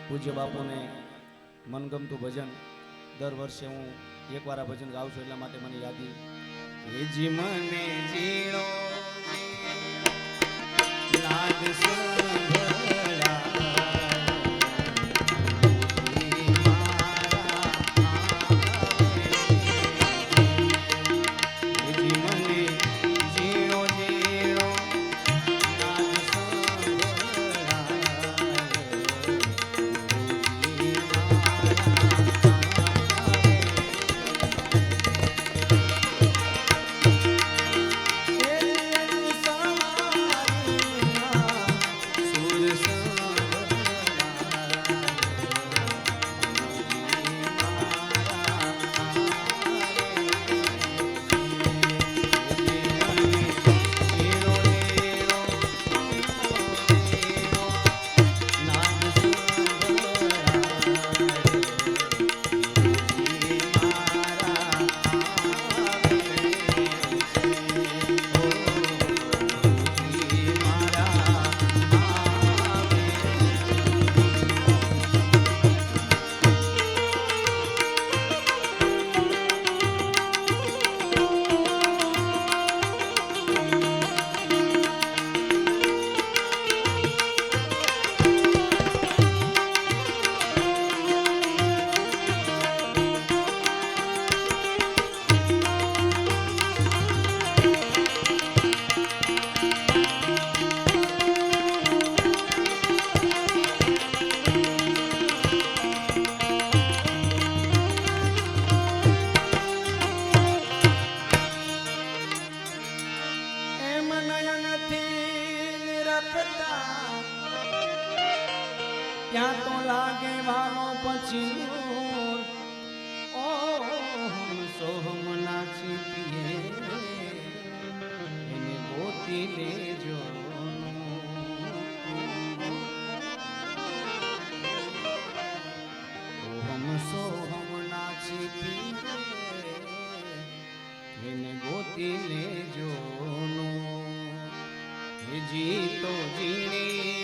પૂજ્ય બાપુને મનગમતું ભજન દર વર્ષે હું એકવાર આ ભજન ગાઉં છું, એટલા માટે મને યાદી જી મને જીણો નાદ સંભળાય ત્યાં તો લાગે વાલો પછી સોહમ નાચી પીએ એને ગોતી લેજો સોહમ નાચી પીએ એને ગોતી લેજો જી તો જીણી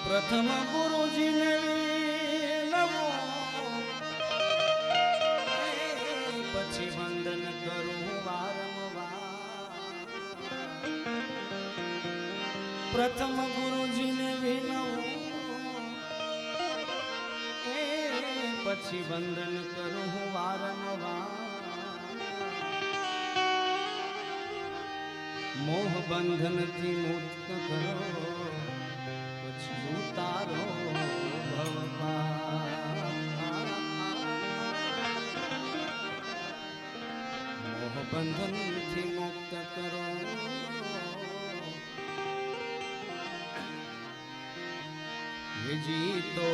પ્રથમ ગુરુજીને વિનવો પછી વંદન કરું વારંવાર પ્રથમ ગુરુજીને વિનવો પછી વંદન કરું વારંવાર મોહ બંધનથી મુક્ત કરો તારો ભવપાર બંધનથી મુક્ત કરો. વિજી તો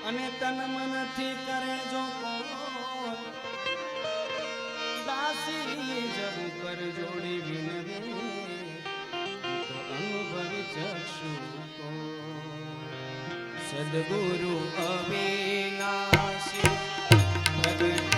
અને તન મનથી કરે જો દાસી જબ કર જોડી વિનવે તો અનુભવી ચક્ષુ કો સદગુરુ અવિનાશી પ્રગટ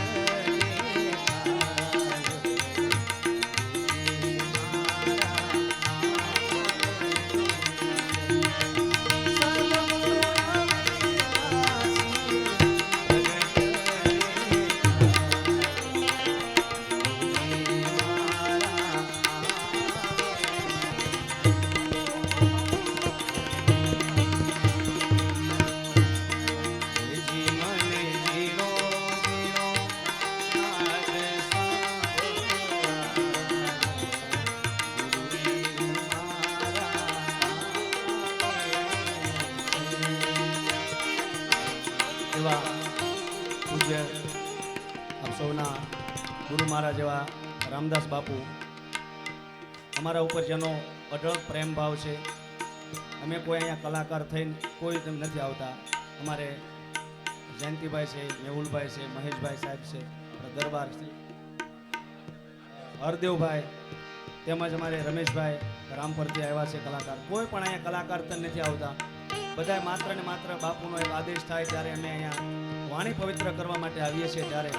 પૂજ્ય આપ સૌના ગુરુ મહારાજ એવા રામદાસ બાપુ અમારા ઉપર જેનો અઢળ પ્રેમ ભાવ છે. અમે કોઈ અહીંયા કલાકાર થઈને કોઈ તેમ નથી આવતા. અમારે જયંતિભાઈ છે, મેહુલભાઈ છે, મહેશભાઈ સાહેબ છે, દરબાર છે, હરદેવભાઈ, તેમજ અમારે રમેશભાઈ રામપરથી આવ્યા છે કલાકાર. કોઈ પણ અહીંયા કલાકાર થઈને નથી આવતા. બધા માત્ર ને માત્ર બાપુનો એક આદેશ થાય ત્યારે અમે અહીંયા વાણી પવિત્ર કરવા માટે આવીએ છીએ. ત્યારે